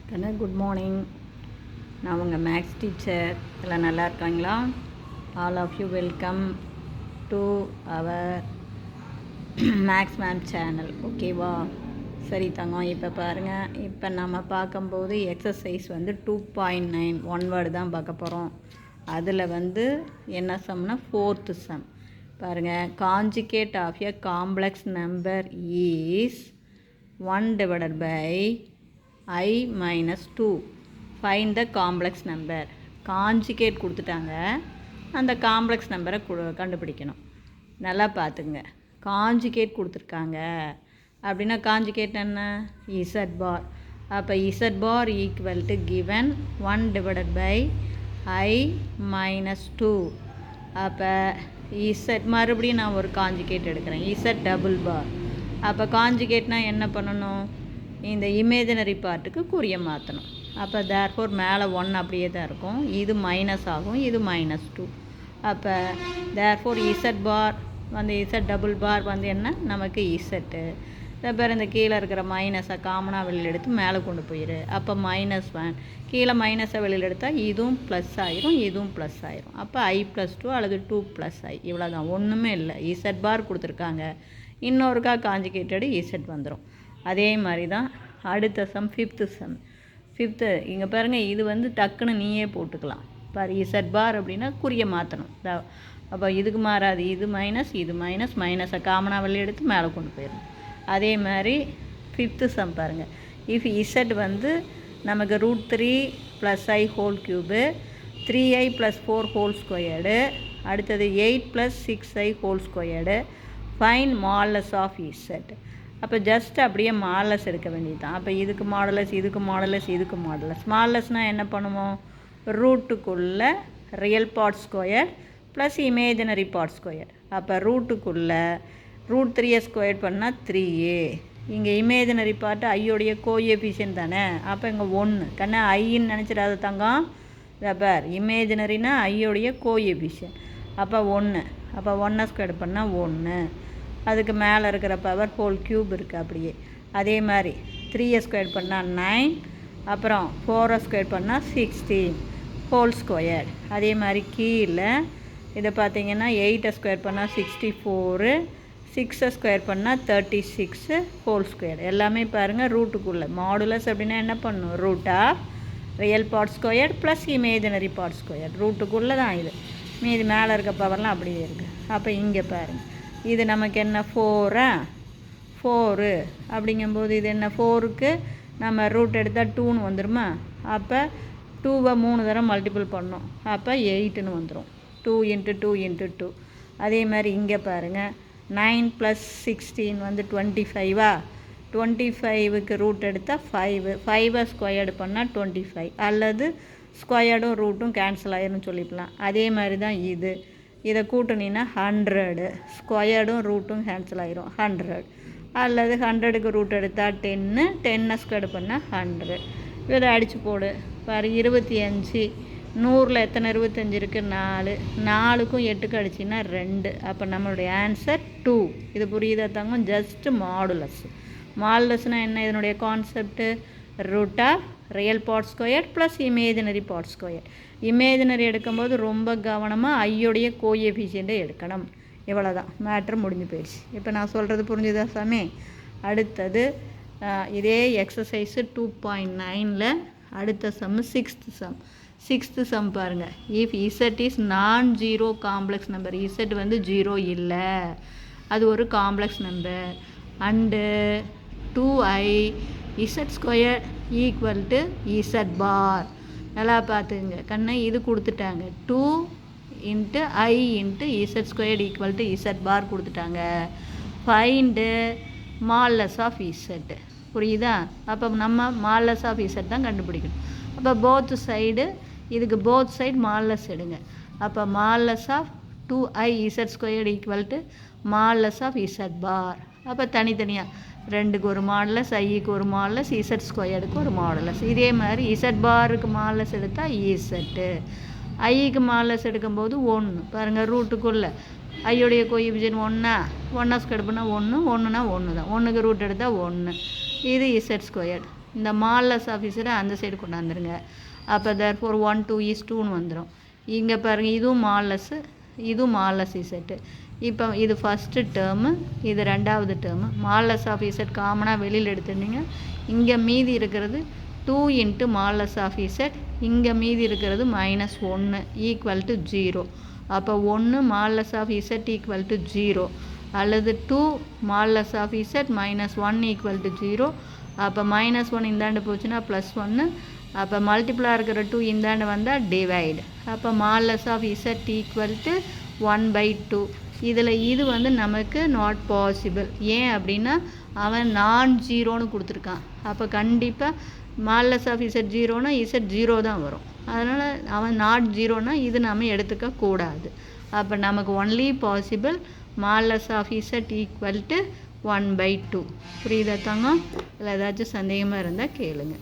கண்ணா good morning. நான் உங்கள் maths teacher. எல்லாம் நல்லா இருக்காங்களா? All of you welcome to our maths ma'am channel. ஓகேவா? சரி தங்கம், இப்போ பாருங்கள். இப்போ நம்ம பார்க்கும்போது எக்ஸசைஸ் 2.9 ஒன் வேர்டு தான் பார்க்க போகிறோம். அதில் என்ன சம்னா 4th சம் பாருங்கள். Conjugate of a complex number is 1/i -2. Find the complex number. Conjugate கொடுத்துட்டாங்க, அந்த காம்ப்ளெக்ஸ் நம்பரை கண்டுபிடிக்கணும். நல்லா பார்த்துங்க. காஞ்சிகேட் கொடுத்துருக்காங்க அப்படின்னா காஞ்சிகேட் என்ன? Z bar. அப்போ Z bar equal to given 1/i -2. அப்போ இசட் மறுபடியும் நான் ஒரு காஞ்சிகேட் எடுக்கிறேன், இசட் டபுள் பார். அப்போ காஞ்சிகேட்னால் என்ன பண்ணணும்? இந்த இமேஜினரி பார்ட்டுக்கு குறிய மாற்றணும். அப்போ தேர்ஃபோர் மேலே 1 அப்படியே தான் இருக்கும், இது மைனஸ் ஆகும், இது -2. அப்போ தேர்ஃபோர் இசட் பார் இசட் டபுள் பார் என்ன? நமக்கு இசட்டு. பேர் இந்த கீழே இருக்கிற மைனஸை காமனாக வெளியில் எடுத்து மேலே கொண்டு போயிடு. அப்போ -1 கீழே மைனஸை வெளியில் எடுத்தால் இதுவும் ப்ளஸ் ஆயிரும், இதுவும் ப்ளஸ் ஆயிரும். அப்போ i+2 அல்லது 2+i. இவ்வளோ தான், ஒன்றுமே இல்லை. இசட் பார் கொடுத்துருக்காங்க, இன்னொருக்கா காஞ்சிகேட்டடு இசட் வந்துடும். அதே மாதிரி தான் அடுத்த சம் 5th சம். 5th இங்கே பாருங்கள், இது டக்குன்னு நீயே போட்டுக்கலாம். பாரு, இசட் பார் அப்படின்னா குறிய மாற்றணும். அப்போ இதுக்கு மாறாது, இது மைனஸ், இது மைனஸ், மைனஸை காமனாக வெளியே எடுத்து மேலே கொண்டு போயிடும். அதே மாதிரி 5th சம் பாருங்கள். இஃப் இசட் நமக்கு √3 + i whole cube, 3i + 4 whole squared, அடுத்தது 8 + 6i whole squared, fine modulus of Z. அப்போ ஜஸ்ட் அப்படியே மாடலஸ் எடுக்க வேண்டியது தான். அப்போ இதுக்கு மாடலஸ், இதுக்கு மாடலஸ், இதுக்கு மாடலஸ். மாடலஸ்னால் என்ன பண்ணுவோம்? ரூட்டுக்குள்ளே real part square plus imaginary part square. அப்போ ரூட்டுக்குள்ளே √3 ஸ்கொயர் பண்ணால் 3a. இங்கே இமேஜினரி பார்ட்டு ஐயோடைய கோஎஃபிஷியன்ட் தானே. அப்போ இங்கே 1 கண்ணா ஐன்னு நினச்சிடாத தங்கம். பார், இமேஜினரினா ஐயோடைய கோஎஃபிஷியன்ட். அப்போ 1. அப்போ 1 ஸ்கொயர் பண்ணால் 1. அதுக்கு மேலே இருக்கிற பவர் ஹோல் க்யூப் இருக்குது அப்படியே. அதே மாதிரி 3 ஸ்கொயர் பண்ணால் 9, அப்புறம் 4 ஸ்கொயர் பண்ணால் 16 ஹோல் ஸ்கொயர். அதே மாதிரி கீழே இதை பார்த்தீங்கன்னா 8 ஸ்கொயர் பண்ணால் 64, 6 ஸ்கொயர் பண்ணால் 36 ஹோல் ஸ்கொயர். எல்லாமே பாருங்கள் ரூட்டுக்குள்ளே. மாடுலஸ் அப்படின்னா என்ன பண்ணணும்? Root of real part square plus imaginary part square. ரூட்டுக்குள்ளே தான் இது. மீது மேலே இருக்க பவர்லாம் அப்படியே இருக்குது. அப்போ இங்கே பாருங்கள், இது நமக்கு என்ன? 4 அப்படிங்கும்போது இது என்ன? 4க்கு நம்ம ரூட் எடுத்தால் 2ன்னு வந்துடுமா? அப்போ 2வை 3 தடவை மல்டிபிள் பண்ணோம், அப்போ 8ன்னு வந்துடும். 2 × 2 × 2. அதே மாதிரி இங்கே பாருங்கள், 9 + 16 25. 25க்கு ரூட் எடுத்தால் 5 ஸ்கொயர்டு பண்ணால் 25, அல்லது ஸ்கொயர்டும் ரூட்டும் கேன்சல் ஆயிரும்னு சொல்லிக்கலாம். அதே மாதிரி தான் இதை கூட்டினீங்கன்னா 100, ஸ்கொயர்டும் ரூட்டும் கேன்சல் ஆயிரும் 100, அல்லது 100க்கு ரூட் எடுத்தால் 10 ஸ்கொயர் பண்ணால் 100. இதை அடித்து போடு. பாரு, 25. 100ல் எத்தனை 25 இருக்குது? 4. 4க்கும் 8க்கும் அடிச்சின்னா 2. அப்போ நம்மளுடைய ஆன்சர் 2. இது புரியுதா தங்கம்? Just modulus. மாடுலஸ்னால் என்ன? இதனுடைய concept root of real part square plus imaginary part square. Imaginary எடுக்கும்போது ரொம்ப கவனமாக ஐயோடைய கோஎஃபிஷியண்ட்டை எடுக்கணும். இவ்வளோ தான், மேட்ரு முடிஞ்சு போயிடுச்சு. இப்போ நான் சொல்கிறது புரிஞ்சுதா சாமி? அடுத்தது இதே எக்ஸசைஸு 2.9ல் அடுத்த sum 6th sum. 6th sum பாருங்கள். If z is non zero complex number. Z 0 இல்லை, அது ஒரு complex number. And 2i z square equal to z bar. நல்லா பார்த்துங்க கண்ணை, இது கொடுத்துட்டாங்க. 2 × i × z square equal to z bar கொடுத்துட்டாங்க. Find modulus of z. புரியுதா? அப்போ நம்ம மாடலஸ் ஆஃப் இசட் தான் கண்டுபிடிக்கணும். அப்போ போத் சைடு, இதுக்கு போத் சைடு மாடலஸ் எடுங்க. அப்போ modulus of 2i z square equal to modulus of z bar. அப்போ தனித்தனியாக 2க்கு ஒரு மாடலஸ், ஐக்கு ஒரு மாடலஸ், இசட் ஸ்கொயருக்கு ஒரு மாடலஸ். இதே மாதிரி இசட் பாருக்கு மாடலஸ் எடுத்தால் இசட்டு, ஐக்கு மாடலஸ் எடுக்கும்போது 1. பாருங்கள், ரூட்டுக்குள்ளே ஐயோடைய கோஎஃபிஷியன்ட் 1 ஸ்கொயர் பண்ணால் 1 1னா 1 தான். 1க்கு ரூட் எடுத்தால் 1. இது இசட் ஸ்கொயர். இந்த மால்லஸ் ஆஃப் இசட்டை அந்த சைடு கொண்டாந்துருங்க. அப்போ தேர்ஃபோர் 1 2:2 வந்துடும். இங்கே பாருங்கள், இதுவும் மால்லஸ்ஸு, இதுவும் மால்லஸ் இசட்டு. இப்போ இது ஃபஸ்ட்டு டேர்மு, இது ரெண்டாவது டேர்மு. மால்லஸ் ஆஃப் இசட் காமனாக வெளியில் எடுத்துருந்தீங்க. இங்கே மீதி இருக்கிறது 2 × மால்லஸ் ஆஃப் இசட், இங்கே மீதி இருக்கிறது -1 = 0. அப்போ 1 மால்லஸ் ஆஃப் இசட் = 0 அல்லது 2 மால்லஸ் ஆஃப் இசட் -1 = 0. அப்போ -1 இந்தாண்டு போச்சுன்னா +1. அப்போ மல்டிப்ளாக இருக்கிற 2 இந்தாண்டு வந்தால் டிவைடு. அப்போ மால்லஸ் ஆஃப் இசட் = 1/2. இதில் இது வந்து நமக்கு நாட் பாசிபிள். ஏன் அப்படின்னா அவன் நான்-0ன்னு கொடுத்துருக்கான். அப்போ கண்டிப்பாக மால்லஸ் ஆஃப் இசட் 0னா இசட் 0 தான் வரும். அதனால் அவன் நாட் 0னா இது நம்ம எடுத்துக்க கூடாது. அப்போ நமக்கு only possible modulus of Z = 1/2. புரியுதா தங்கம்? இல்லை ஏதாச்சும் சந்தேகமாக இருந்தால் கேளுங்க.